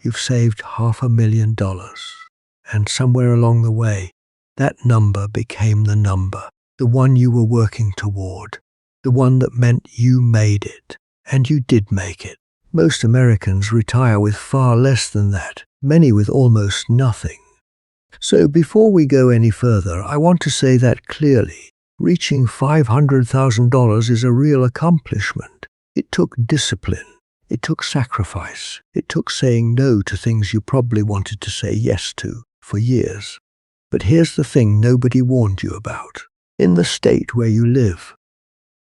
you've saved $500,000. And somewhere along the way, that number became the number, the one you were working toward, the one that meant you made it. And you did make it. Most Americans retire with far less than that, many with almost nothing. So before we go any further, I want to say that clearly. Reaching $500,000 is a real accomplishment. It took discipline. It took sacrifice. It took saying no to things you probably wanted to say yes to for years. But here's the thing nobody warned you about. In the state where you live,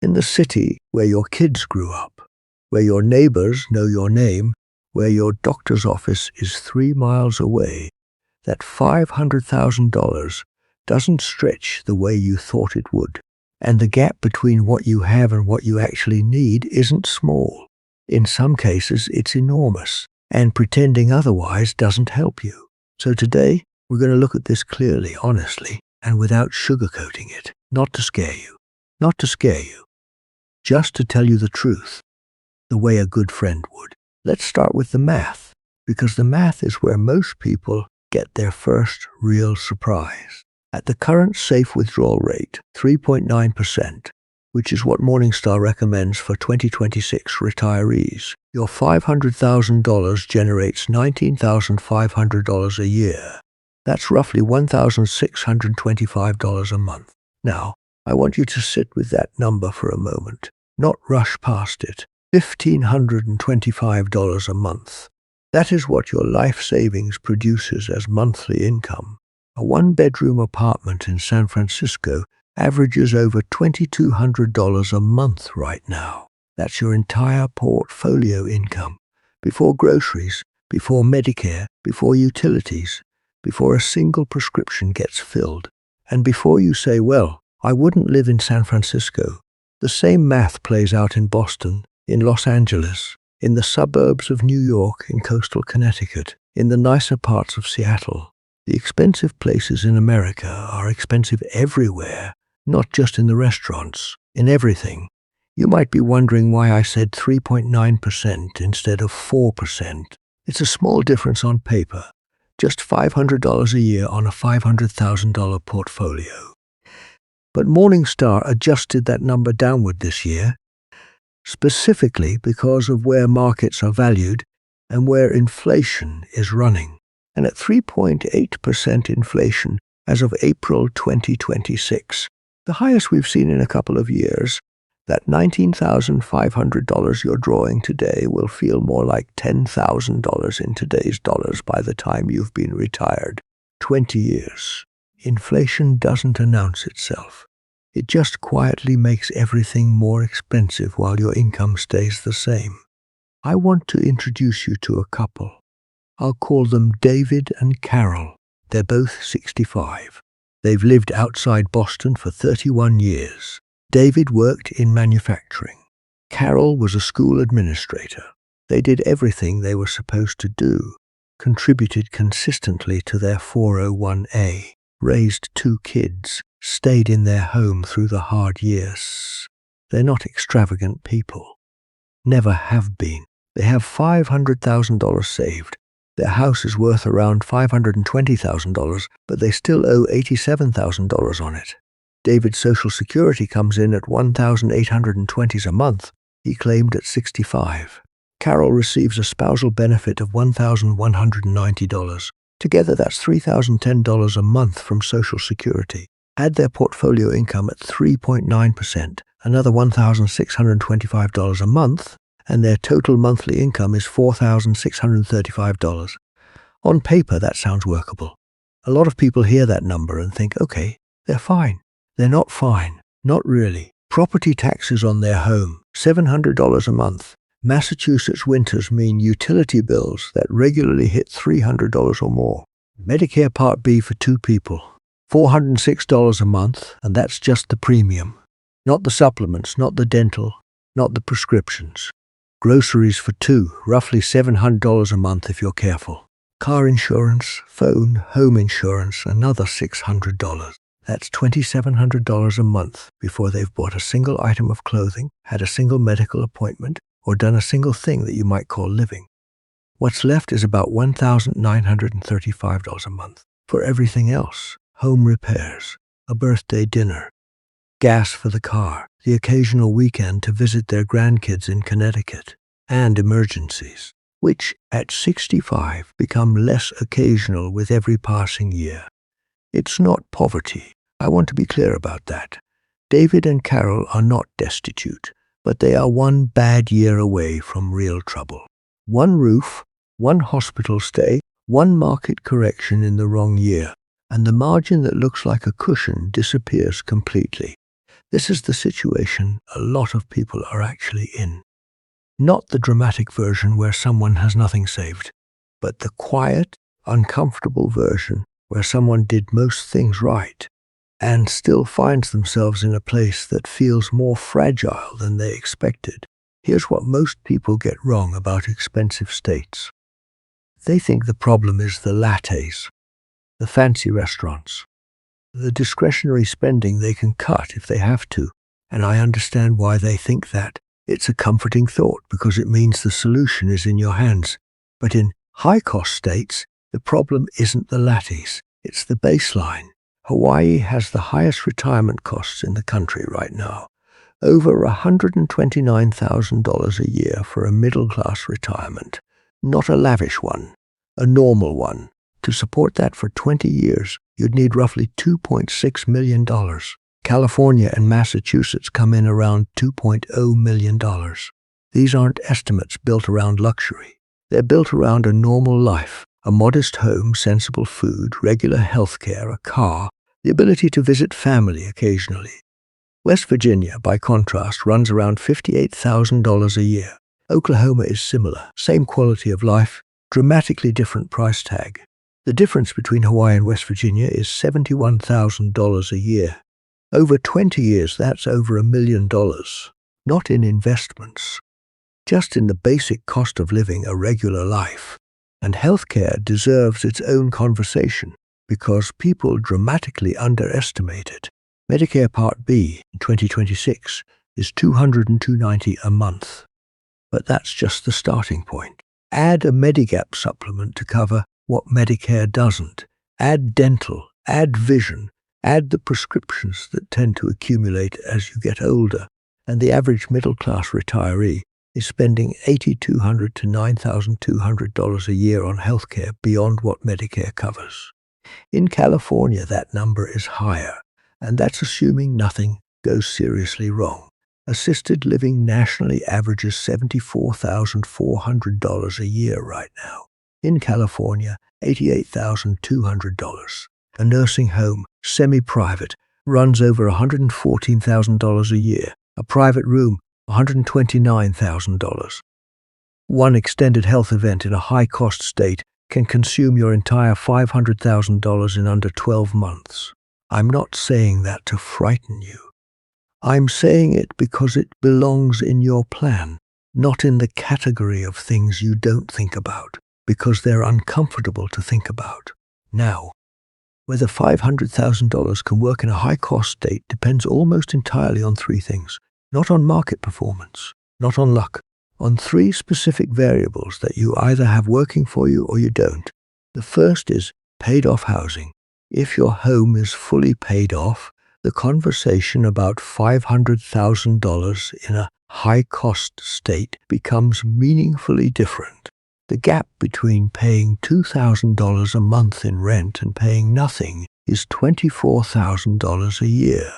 in the city where your kids grew up, where your neighbors know your name, where your doctor's office is 3 miles away, that $500,000 doesn't stretch the way you thought it would. And the gap between what you have and what you actually need isn't small. In some cases, it's enormous, and pretending otherwise doesn't help you. So today, we're going to look at this clearly, honestly, and without sugarcoating it. Not to scare you. Not to scare you. Just to tell you the truth, the way a good friend would. Let's start with the math, because the math is where most people get their first real surprise. At the current safe withdrawal rate, 3.9%, which is what Morningstar recommends for 2026 retirees, your $500,000 generates $19,500 a year. That's roughly $1,625 a month. Now, I want you to sit with that number for a moment, not rush past it. $1,525 a month. That is what your life savings produces as monthly income. A one-bedroom apartment in San Francisco averages over $2,200 a month right now. That's your entire portfolio income, before groceries, before Medicare, before utilities, before a single prescription gets filled, and before you say, well, I wouldn't live in San Francisco. The same math plays out in Boston, in Los Angeles, in the suburbs of New York, in coastal Connecticut, in the nicer parts of Seattle. The expensive places in America are expensive everywhere, not just in the restaurants, in everything. You might be wondering why I said 3.9% instead of 4%. It's a small difference on paper, just $500 a year on a $500,000 portfolio. But Morningstar adjusted that number downward this year, specifically because of where markets are valued and where inflation is running. And at 3.8% inflation as of April 2026, the highest we've seen in a couple of years, that $19,500 you're drawing today will feel more like $10,000 in today's dollars by the time you've been retired. 20 years. Inflation doesn't announce itself. It just quietly makes everything more expensive while your income stays the same. I want to introduce you to a couple. I'll call them David and Carol. They're both 65. They've lived outside Boston for 31 years. David worked in manufacturing. Carol was a school administrator. They did everything they were supposed to do, contributed consistently to their 401(a), raised 2 kids, stayed in their home through the hard years. They're not extravagant people. Never have been. They have $500,000 saved. Their house is worth around $520,000, but they still owe $87,000 on it. David's Social Security comes in at $1,820 a month. He claimed at 65. Carol receives a spousal benefit of $1,190. Together, that's $3,010 a month from Social Security. Add their portfolio income at 3.9%, another $1,625 a month, and their total monthly income is $4,635. On paper, that sounds workable. A lot of people hear that number and think, okay, they're fine. They're not fine. Not really. Property taxes on their home, $700 a month. Massachusetts winters mean utility bills that regularly hit $300 or more. Medicare Part B for 2 people, $406 a month, and that's just the premium. Not the supplements, not the dental, not the prescriptions. Groceries for 2, roughly $700 a month if you're careful. Car insurance, phone, home insurance, another $600. That's $2,700 a month before they've bought a single item of clothing, had a single medical appointment, or done a single thing that you might call living. What's left is about $1,935 a month for everything else: home repairs, a birthday dinner, gas for the car, the occasional weekend to visit their grandkids in Connecticut, and emergencies, which at 65 become less occasional with every passing year. It's not poverty. I want to be clear about that. David and Carol are not destitute, but they are one bad year away from real trouble. One roof, one hospital stay, one market correction in the wrong year, and the margin that looks like a cushion disappears completely. This is the situation a lot of people are actually in. Not the dramatic version where someone has nothing saved, but the quiet, uncomfortable version where someone did most things right and still finds themselves in a place that feels more fragile than they expected. Here's what most people get wrong about expensive states. They think the problem is the lattes, the fancy restaurants, the discretionary spending they can cut if they have to, and I understand why they think that. It's a comforting thought because it means the solution is in your hands. But in high-cost states, the problem isn't the lattes, it's the baseline. Hawaii has the highest retirement costs in the country right now. Over $129,000 a year for a middle-class retirement. Not a lavish one, a normal one. To support that for 20 years, you'd need roughly $2.6 million. California and Massachusetts come in around $2.0 million. These aren't estimates built around luxury. They're built around a normal life, a modest home, sensible food, regular health care, a car, the ability to visit family occasionally. West Virginia, by contrast, runs around $58,000 a year. Oklahoma is similar, same quality of life, dramatically different price tag. The difference between Hawaii and West Virginia is $71,000 a year. Over 20 years, that's over $1 million. Not in investments, just in the basic cost of living a regular life. And healthcare deserves its own conversation because people dramatically underestimate it. Medicare Part B in 2026 is $202.90 a month. But that's just the starting point. Add a Medigap supplement to cover what Medicare doesn't. Add dental, add vision, add the prescriptions that tend to accumulate as you get older, and the average middle-class retiree is spending $8,200 to $9,200 a year on healthcare beyond what Medicare covers. In California, that number is higher, and that's assuming nothing goes seriously wrong. Assisted living nationally averages $74,400 a year right now. In California, $88,200. A nursing home, semi-private, runs over $114,000 a year. A private room, $129,000. One extended health event in a high-cost state can consume your entire $500,000 in under 12 months. I'm not saying that to frighten you. I'm saying it because it belongs in your plan, not in the category of things you don't think about, because they're uncomfortable to think about. Now, whether $500,000 can work in a high-cost state depends almost entirely on three things. Not on market performance, not on luck, on three specific variables that you either have working for you or you don't. The first is paid-off housing. If your home is fully paid off, the conversation about $500,000 in a high-cost state becomes meaningfully different. The gap between paying $2,000 a month in rent and paying nothing is $24,000 a year,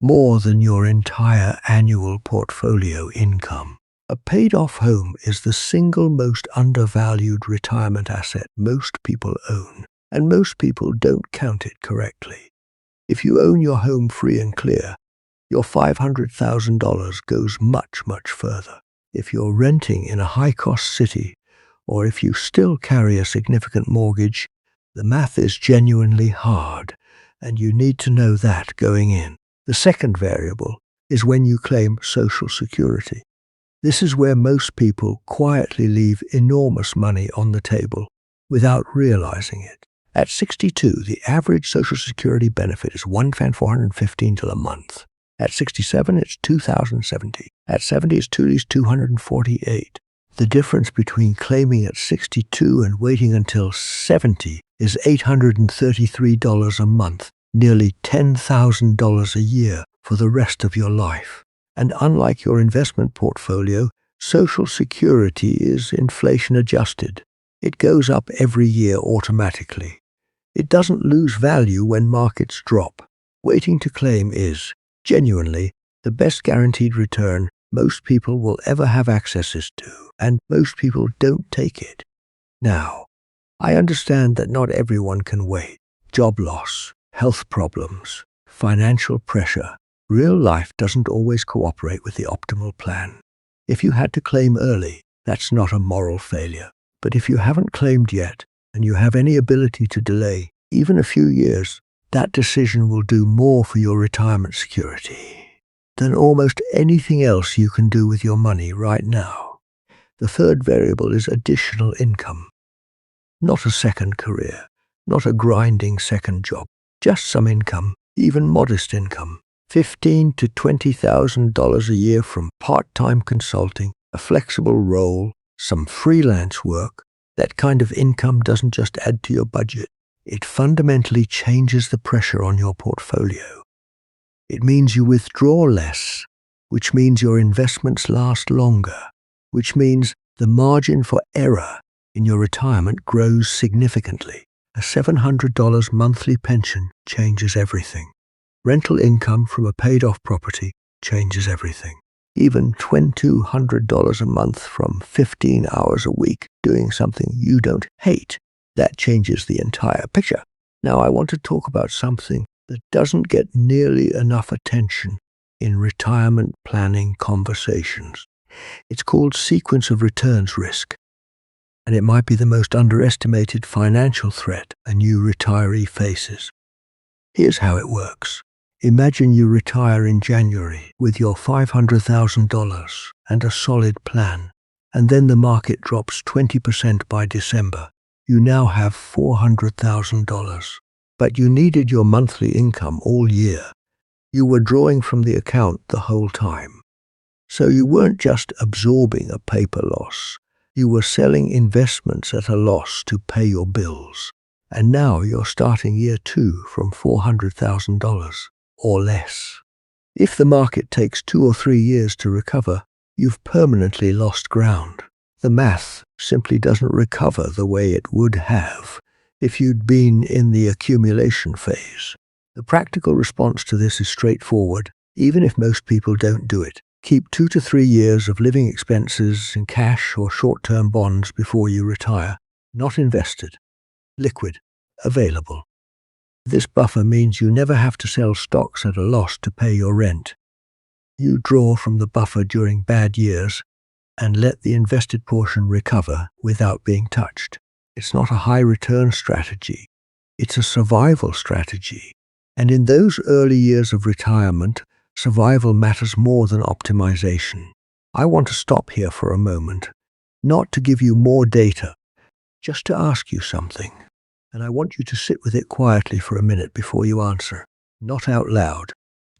more than your entire annual portfolio income. A paid-off home is the single most undervalued retirement asset most people own, and most people don't count it correctly. If you own your home free and clear, your $500,000 goes much, much further. If you're renting in a high-cost city, or if you still carry a significant mortgage, the math is genuinely hard, and you need to know that going in. The second variable is when you claim Social Security. This is where most people quietly leave enormous money on the table without realizing it. At 62, the average Social Security benefit is $1,415 a month. At 67, it's $2,070. At 70, it's $248. The difference between claiming at 62 and waiting until 70 is $833 a month, nearly $10,000 a year for the rest of your life. And unlike your investment portfolio, Social Security is inflation adjusted. It goes up every year automatically. It doesn't lose value when markets drop. Waiting to claim is, genuinely, the best guaranteed return most people will ever have access to, and most people don't take it. Now, I understand that not everyone can wait. Job loss, health problems, financial pressure. Real life doesn't always cooperate with the optimal plan. If you had to claim early, that's not a moral failure. But if you haven't claimed yet, and you have any ability to delay, even a few years, that decision will do more for your retirement security than almost anything else you can do with your money right now. The third variable is additional income. Not a second career, not a grinding second job, just some income, even modest income. $15,000 to $20,000 a year from part-time consulting, a flexible role, some freelance work. That kind of income doesn't just add to your budget. It fundamentally changes the pressure on your portfolio. It means you withdraw less, which means your investments last longer, which means the margin for error in your retirement grows significantly. A $700 monthly pension changes everything. Rental income from a paid-off property changes everything. Even $2,200 a month from 15 hours a week doing something you don't hate, that changes the entire picture. Now I want to talk about something that doesn't get nearly enough attention in retirement planning conversations. It's called sequence of returns risk, and it might be the most underestimated financial threat a new retiree faces. Here's how it works. Imagine you retire in January with your $500,000 and a solid plan, and then the market drops 20% by December. You now have $400,000. But you needed your monthly income all year. You were drawing from the account the whole time. So you weren't just absorbing a paper loss. You were selling investments at a loss to pay your bills. And now you're starting year 2 from $400,000 or less. If the market takes 2 or 3 years to recover, you've permanently lost ground. The math simply doesn't recover the way it would have if you'd been in the accumulation phase. The practical response to this is straightforward, even if most people don't do it. Keep 2 to 3 years of living expenses in cash or short-term bonds before you retire. Not invested. Liquid. Available. This buffer means you never have to sell stocks at a loss to pay your rent. You draw from the buffer during bad years and let the invested portion recover without being touched. It's not a high-return strategy. It's a survival strategy. And in those early years of retirement, survival matters more than optimization. I want to stop here for a moment, not to give you more data, just to ask you something. And I want you to sit with it quietly for a minute before you answer. Not out loud,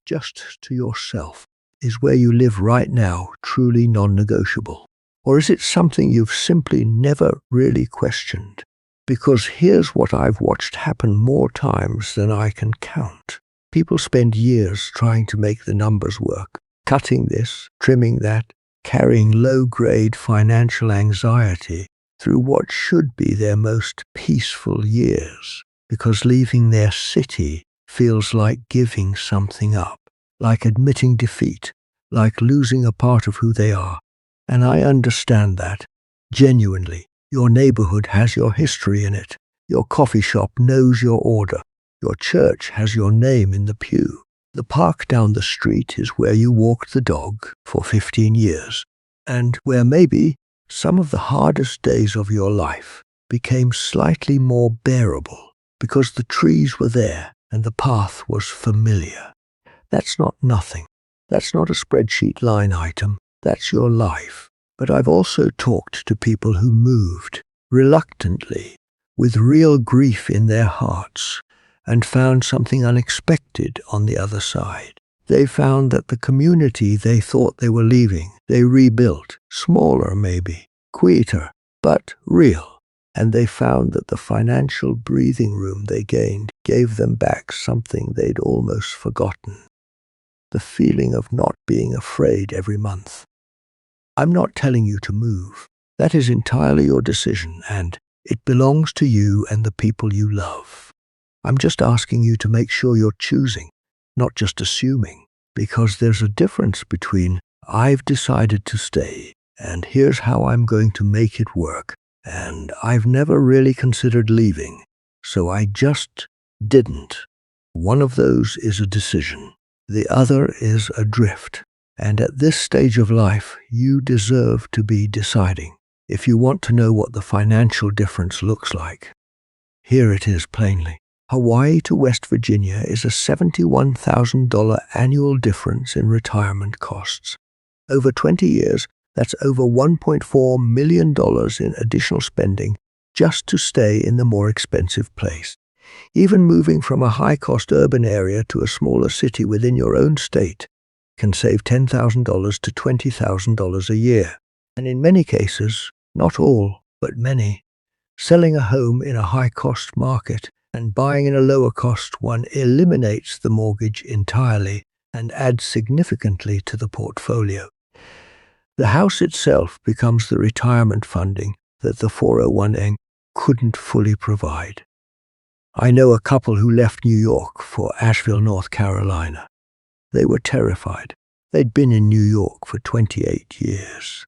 just to yourself. Is where you live right now truly non-negotiable? Or is it something you've simply never really questioned? Because here's what I've watched happen more times than I can count. People spend years trying to make the numbers work, cutting this, trimming that, carrying low-grade financial anxiety through what should be their most peaceful years, because leaving their city feels like giving something up, like admitting defeat, like losing a part of who they are. And I understand that. Genuinely, your neighborhood has your history in it. Your coffee shop knows your order. Your church has your name in the pew. The park down the street is where you walked the dog for 15 years, and where maybe some of the hardest days of your life became slightly more bearable because the trees were there and the path was familiar. That's not nothing. That's not a spreadsheet line item. That's your life. But I've also talked to people who moved, reluctantly, with real grief in their hearts, and found something unexpected on the other side. They found that the community they thought they were leaving, they rebuilt, smaller maybe, quieter, but real. And they found that the financial breathing room they gained gave them back something they'd almost forgotten: the feeling of not being afraid every month. I'm not telling you to move. That is entirely your decision, and it belongs to you and the people you love. I'm just asking you to make sure you're choosing, not just assuming, because there's a difference between "I've decided to stay, and here's how I'm going to make it work," and "I've never really considered leaving, so I just didn't." One of those is a decision. The other is a drift. And at this stage of life, you deserve to be deciding. If you want to know what the financial difference looks like, here it is plainly. Hawaii to West Virginia is a $71,000 annual difference in retirement costs. Over 20 years, that's over $1.4 million in additional spending just to stay in the more expensive place. Even moving from a high-cost urban area to a smaller city within your own state can save $10,000 to $20,000 a year. And in many cases, not all, but many, selling a home in a high-cost market and buying in a lower-cost one eliminates the mortgage entirely and adds significantly to the portfolio. The house itself becomes the retirement funding that the 401k couldn't fully provide. I know a couple who left New York for Asheville, North Carolina. They were terrified. They'd been in New York for 28 years.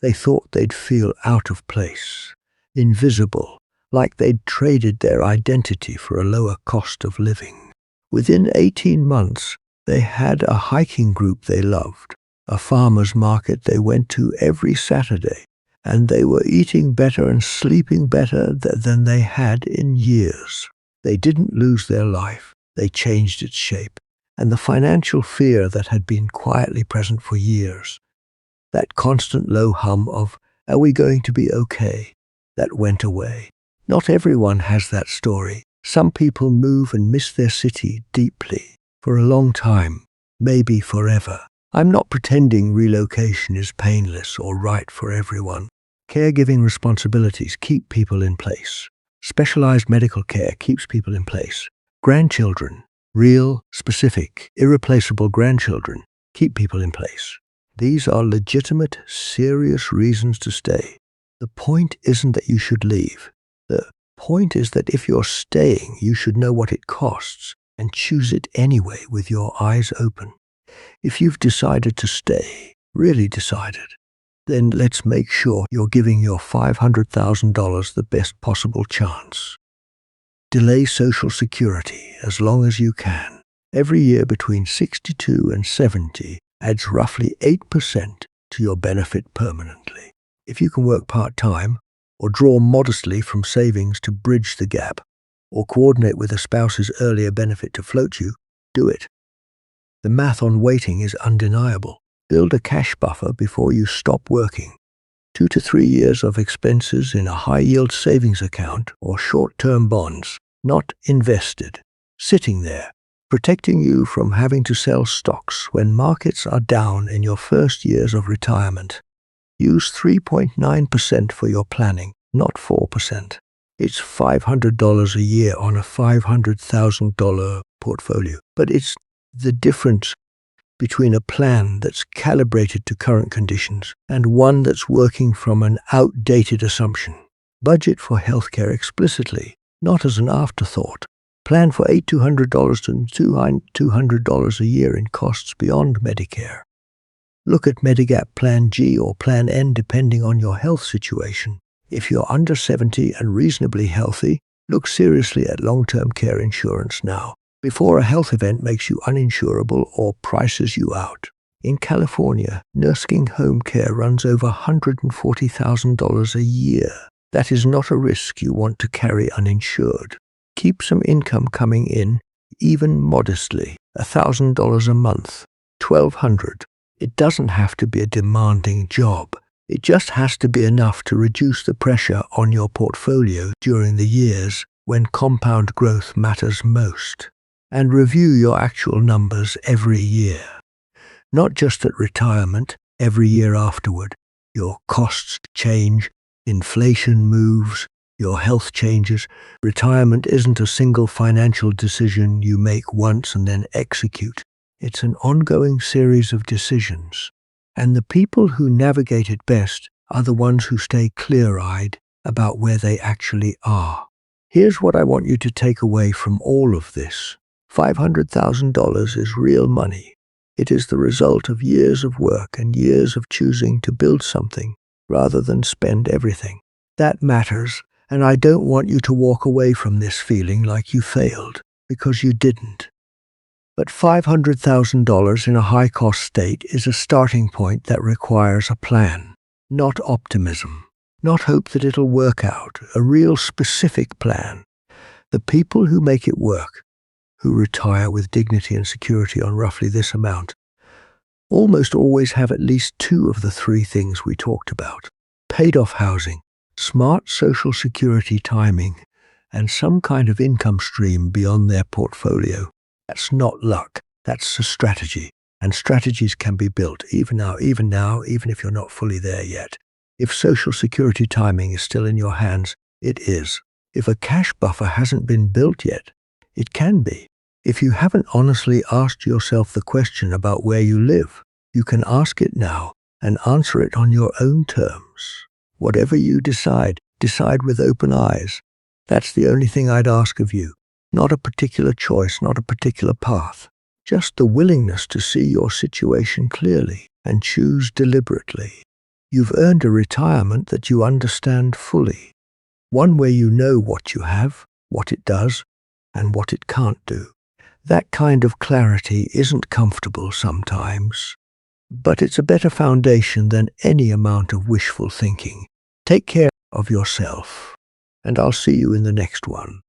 They thought they'd feel out of place, invisible, like they'd traded their identity for a lower cost of living. Within 18 months, they had a hiking group they loved, a farmer's market they went to every Saturday, and they were eating better and sleeping better than they had in years. They didn't lose their life. They changed its shape. And the financial fear that had been quietly present for years, that constant low hum of, "Are we going to be okay?" that went away. Not everyone has that story. Some people move and miss their city deeply, for a long time, maybe forever. I'm not pretending relocation is painless or right for everyone. Caregiving responsibilities keep people in place. Specialized medical care keeps people in place. Grandchildren, real, specific, irreplaceable grandchildren, keep people in place. These are legitimate, serious reasons to stay. The point isn't that you should leave. The point is that if you're staying, you should know what it costs and choose it anyway with your eyes open. If you've decided to stay, really decided, then let's make sure you're giving your $500,000 the best possible chance. Delay Social Security as long as you can. Every year between 62 and 70 adds roughly 8% to your benefit permanently. If you can work part-time, or draw modestly from savings to bridge the gap, or coordinate with a spouse's earlier benefit to float you, do it. The math on waiting is undeniable. Build a cash buffer before you stop working. 2 to 3 years of expenses in a high-yield savings account or short-term bonds, not invested, sitting there, protecting you from having to sell stocks when markets are down in your first years of retirement. Use 3.9% for your planning, not 4%. It's $500 a year on a $500,000 portfolio, but it's the difference between a plan that's calibrated to current conditions and one that's working from an outdated assumption. Budget for healthcare explicitly, not as an afterthought. Plan for $800 to $200 a year in costs beyond Medicare. Look at Medigap Plan G or Plan N depending on your health situation. If you're under 70 and reasonably healthy, look seriously at long-term care insurance now, before a health event makes you uninsurable or prices you out. In California, nursing home care runs over $140,000 a year. That is not a risk you want to carry uninsured. Keep some income coming in, even modestly, $1,000 a month, $1,200. It doesn't have to be a demanding job. It just has to be enough to reduce the pressure on your portfolio during the years when compound growth matters most. And review your actual numbers every year. Not just at retirement, every year afterward. Your costs change, inflation moves, your health changes. Retirement isn't a single financial decision you make once and then execute. It's an ongoing series of decisions. And the people who navigate it best are the ones who stay clear-eyed about where they actually are. Here's what I want you to take away from all of this. $500,000 is real money. It is the result of years of work and years of choosing to build something rather than spend everything. That matters, and I don't want you to walk away from this feeling like you failed, because you didn't. But $500,000 in a high-cost state is a starting point that requires a plan, not optimism, not hope that it'll work out, a real specific plan. The people who make it work, who retire with dignity and security on roughly this amount, almost always have at least two of the three things we talked about: paid-off housing, smart Social Security timing, and some kind of income stream beyond their portfolio. That's not luck, that's a strategy, and strategies can be built even now, even if you're not fully there yet. If Social Security timing is still in your hands, it is. If a cash buffer hasn't been built yet, it can be. If you haven't honestly asked yourself the question about where you live, you can ask it now and answer it on your own terms. Whatever you decide with open eyes. That's the only thing I'd ask of you. Not a particular choice, not a particular path. Just the willingness to see your situation clearly and choose deliberately. You've earned a retirement that you understand fully. One where you know what you have, what it does, and what it can't do. That kind of clarity isn't comfortable sometimes, but it's a better foundation than any amount of wishful thinking. Take care of yourself, and I'll see you in the next one.